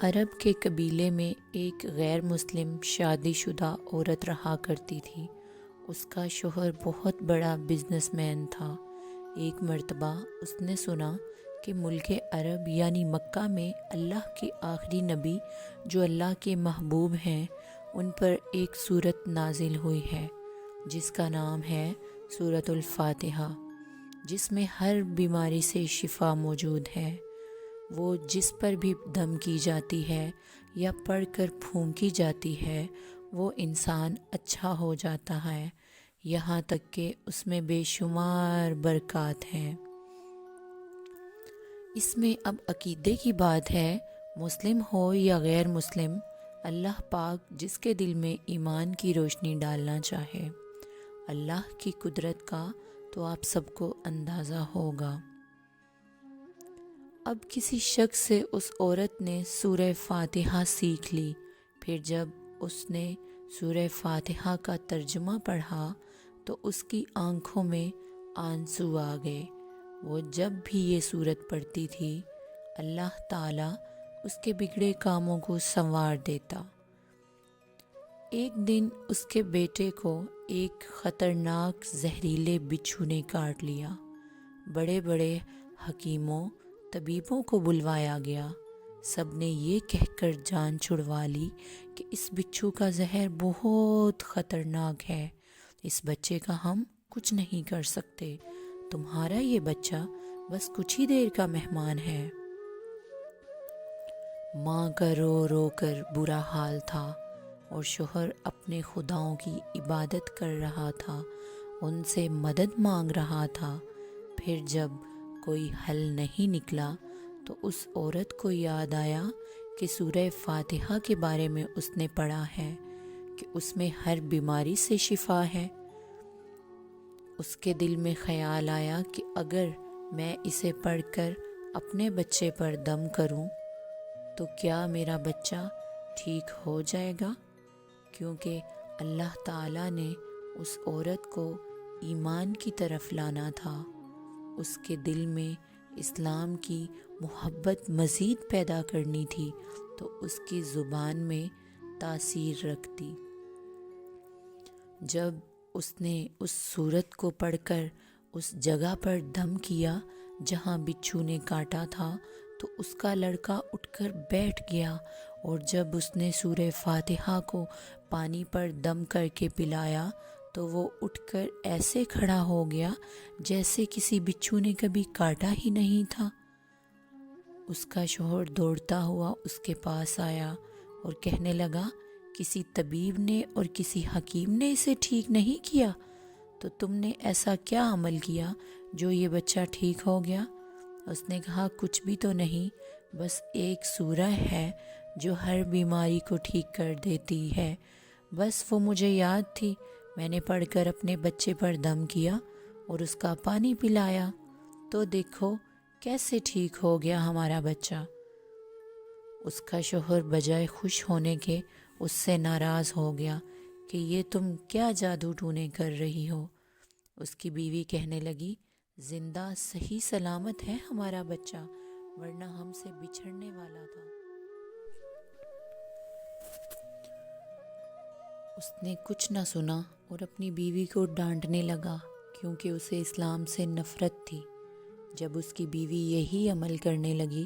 عرب کے قبیلے میں ایک غیر مسلم شادی شدہ عورت رہا کرتی تھی۔ اس کا شوہر بہت بڑا بزنس مین تھا۔ ایک مرتبہ اس نے سنا کہ ملک عرب یعنی مکہ میں اللہ کے آخری نبی جو اللہ کے محبوب ہیں، ان پر ایک سورت نازل ہوئی ہے جس کا نام ہے سورۃ الفاتحہ، جس میں ہر بیماری سے شفا موجود ہے۔ وہ جس پر بھی دم کی جاتی ہے یا پڑھ کر پھونکی جاتی ہے وہ انسان اچھا ہو جاتا ہے، یہاں تک کہ اس میں بے شمار برکات ہیں۔ اس میں اب عقیدے کی بات ہے، مسلم ہو یا غیر مسلم، اللہ پاک جس کے دل میں ایمان کی روشنی ڈالنا چاہے۔ اللہ کی قدرت کا تو آپ سب کو اندازہ ہوگا۔ اب کسی شخص سے اس عورت نے سورہ فاتحہ سیکھ لی۔ پھر جب اس نے سورہ فاتحہ کا ترجمہ پڑھا تو اس کی آنکھوں میں آنسو آ گئے۔ وہ جب بھی یہ سورت پڑھتی تھی، اللہ تعالیٰ اس کے بگڑے کاموں کو سنوار دیتا۔ ایک دن اس کے بیٹے کو ایک خطرناک زہریلے بچھو نے کاٹ لیا۔ بڑے بڑے حکیموں، طبیبوں کو بلوایا گیا۔ سب نے یہ کہہ کر جان چھڑوا لی کہ اس بچھو کا زہر بہت خطرناک ہے، اس بچے کا ہم کچھ نہیں کر سکتے، تمہارا یہ بچہ بس کچھ ہی دیر کا مہمان ہے۔ ماں کا رو رو کر برا حال تھا اور شوہر اپنے خداؤں کی عبادت کر رہا تھا، ان سے مدد مانگ رہا تھا۔ پھر جب کوئی حل نہیں نکلا تو اس عورت کو یاد آیا کہ سورہ فاتحہ کے بارے میں اس نے پڑھا ہے کہ اس میں ہر بیماری سے شفا ہے۔ اس کے دل میں خیال آیا کہ اگر میں اسے پڑھ کر اپنے بچے پر دم کروں تو کیا میرا بچہ ٹھیک ہو جائے گا؟ کیونکہ اللہ تعالیٰ نے اس عورت کو ایمان کی طرف لانا تھا، اس کے دل میں اسلام کی محبت مزید پیدا کرنی تھی تو اس کی زبان میں تاثیر رکھتی۔ جب اس نے اس سورت کو پڑھ کر اس جگہ پر دم کیا جہاں بچھو نے کاٹا تھا تو اس کا لڑکا اٹھ کر بیٹھ گیا، اور جب اس نے سورہ فاتحہ کو پانی پر دم کر کے پلایا تو وہ اٹھ کر ایسے کھڑا ہو گیا جیسے کسی بچھو نے کبھی کاٹا ہی نہیں تھا۔ اس کا شوہر دوڑتا ہوا اس کے پاس آیا اور کہنے لگا، کسی طبیب نے اور کسی حکیم نے اسے ٹھیک نہیں کیا تو تم نے ایسا کیا عمل کیا جو یہ بچہ ٹھیک ہو گیا؟ اس نے کہا، کچھ بھی تو نہیں، بس ایک سورہ ہے جو ہر بیماری کو ٹھیک کر دیتی ہے، بس وہ مجھے یاد تھی، میں نے پڑھ کر اپنے بچے پر دم کیا اور اس کا پانی پلایا، تو دیکھو کیسے ٹھیک ہو گیا ہمارا بچہ۔ اس کا شوہر بجائے خوش ہونے کے اس سے ناراض ہو گیا کہ یہ تم کیا جادو ٹونے کر رہی ہو۔ اس کی بیوی کہنے لگی، زندہ صحیح سلامت ہے ہمارا بچہ، ورنہ ہم سے بچھڑنے والا تھا۔ اس نے کچھ نہ سنا اور اپنی بیوی کو ڈانٹنے لگا کیونکہ اسے اسلام سے نفرت تھی۔ جب اس کی بیوی یہی عمل کرنے لگی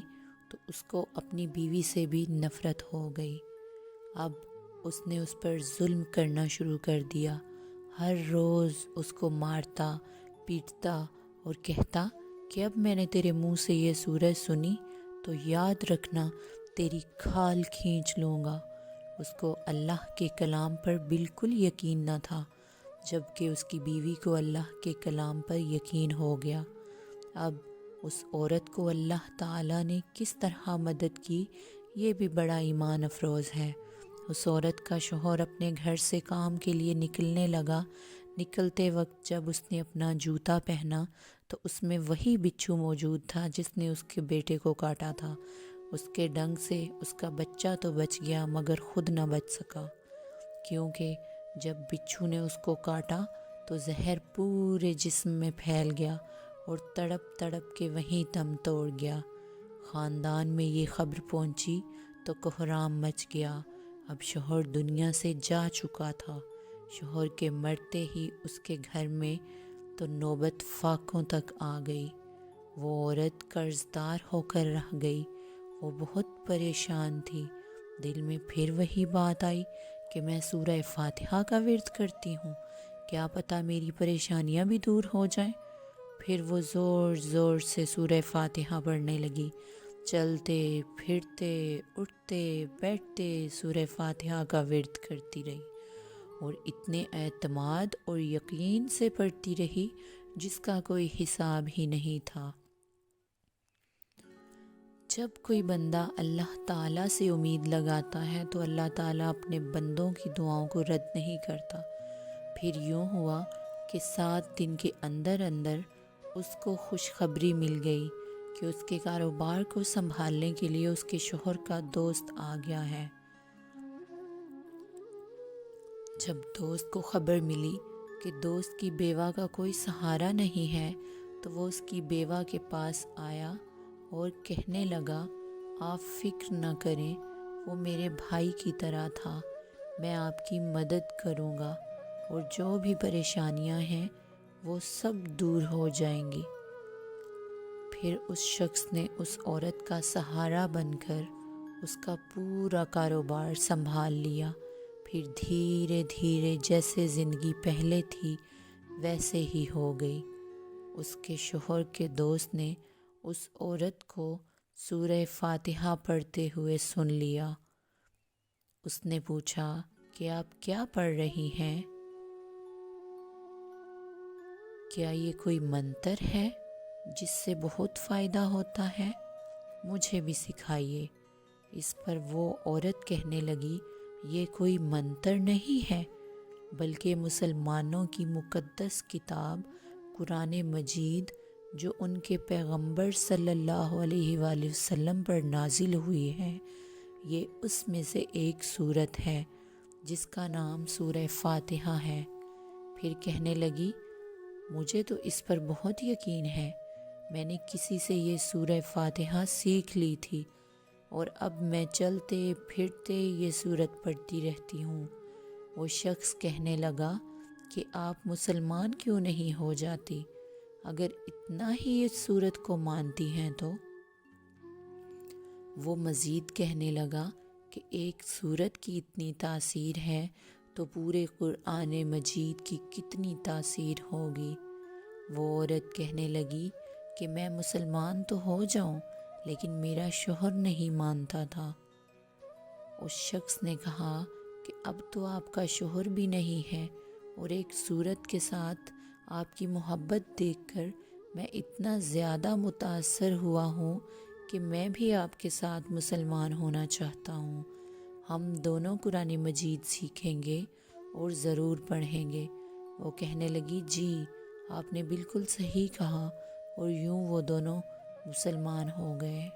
تو اس کو اپنی بیوی سے بھی نفرت ہو گئی۔ اب اس نے اس پر ظلم کرنا شروع کر دیا، ہر روز اس کو مارتا پیٹتا اور کہتا کہ اب میں نے تیرے منہ سے یہ سورج سنی تو یاد رکھنا تیری کھال کھینچ لوں گا۔ اس کو اللہ کے کلام پر بالکل یقین نہ تھا، جبکہ اس کی بیوی کو اللہ کے کلام پر یقین ہو گیا۔ اب اس عورت کو اللہ تعالیٰ نے کس طرح مدد کی، یہ بھی بڑا ایمان افروز ہے۔ اس عورت کا شوہر اپنے گھر سے کام کے لیے نکلنے لگا۔ نکلتے وقت جب اس نے اپنا جوتا پہنا تو اس میں وہی بچھو موجود تھا جس نے اس کے بیٹے کو کاٹا تھا۔ اس کے ڈنگ سے اس کا بچہ تو بچ گیا مگر خود نہ بچ سکا، کیونکہ جب بچھو نے اس کو کاٹا تو زہر پورے جسم میں پھیل گیا اور تڑپ تڑپ کے وہیں دم توڑ گیا۔ خاندان میں یہ خبر پہنچی تو کوہرام مچ گیا۔ اب شوہر دنیا سے جا چکا تھا۔ شوہر کے مرتے ہی اس کے گھر میں تو نوبت فاقوں تک آ گئی۔ وہ عورت قرض دار ہو کر رہ گئی۔ وہ بہت پریشان تھی۔ دل میں پھر وہی بات آئی کہ میں سورہ فاتحہ کا ورد کرتی ہوں، کیا پتہ میری پریشانیاں بھی دور ہو جائیں۔ پھر وہ زور زور سے سورہ فاتحہ پڑھنے لگی۔ چلتے پھرتے اٹھتے بیٹھتے سورہ فاتحہ کا ورد کرتی رہی، اور اتنے اعتماد اور یقین سے پڑھتی رہی جس کا کوئی حساب ہی نہیں تھا۔ جب کوئی بندہ اللہ تعالیٰ سے امید لگاتا ہے تو اللہ تعالیٰ اپنے بندوں کی دعاؤں کو رد نہیں کرتا۔ پھر یوں ہوا کہ 7 دن کے اندر اندر اس کو خوشخبری مل گئی کہ اس کے کاروبار کو سنبھالنے کے لیے اس کے شوہر کا دوست آ گیا ہے۔ جب دوست کو خبر ملی کہ دوست کی بیوہ کا کوئی سہارا نہیں ہے تو وہ اس کی بیوہ کے پاس آیا اور کہنے لگا، آپ فکر نہ کریں، وہ میرے بھائی کی طرح تھا، میں آپ کی مدد کروں گا اور جو بھی پریشانیاں ہیں وہ سب دور ہو جائیں گی۔ پھر اس شخص نے اس عورت کا سہارا بن کر اس کا پورا کاروبار سنبھال لیا۔ پھر دھیرے دھیرے جیسے زندگی پہلے تھی ویسے ہی ہو گئی۔ اس کے شوہر کے دوست نے اس عورت کو سورہ فاتحہ پڑھتے ہوئے سن لیا۔ اس نے پوچھا کہ آپ کیا پڑھ رہی ہیں؟ کیا یہ کوئی منتر ہے جس سے بہت فائدہ ہوتا ہے؟ مجھے بھی سکھائیے۔ اس پر وہ عورت کہنے لگی، یہ کوئی منتر نہیں ہے بلکہ مسلمانوں کی مقدس کتاب قرآن مجید جو ان کے پیغمبر صلی اللہ علیہ وآلہ وسلم پر نازل ہوئی ہے، یہ اس میں سے ایک سورت ہے جس کا نام سورہ فاتحہ ہے۔ پھر کہنے لگی، مجھے تو اس پر بہت یقین ہے، میں نے کسی سے یہ سورہ فاتحہ سیکھ لی تھی اور اب میں چلتے پھرتے یہ سورت پڑھتی رہتی ہوں۔ وہ شخص کہنے لگا کہ آپ مسلمان کیوں نہیں ہو جاتی؟ اگر اتنا ہی اس سورت کو مانتی ہیں تو؟ وہ مزید کہنے لگا کہ ایک سورت کی اتنی تاثیر ہے تو پورے قرآن مجید کی کتنی تاثیر ہوگی۔ وہ عورت کہنے لگی کہ میں مسلمان تو ہو جاؤں لیکن میرا شوہر نہیں مانتا تھا۔ اس شخص نے کہا کہ اب تو آپ کا شوہر بھی نہیں ہے اور ایک سورت کے ساتھ آپ کی محبت دیکھ کر میں اتنا زیادہ متاثر ہوا ہوں کہ میں بھی آپ کے ساتھ مسلمان ہونا چاہتا ہوں۔ ہم دونوں قرآن مجید سیکھیں گے اور ضرور پڑھیں گے۔ وہ کہنے لگی، جی آپ نے بالکل صحیح کہا، اور یوں وہ دونوں مسلمان ہو گئے۔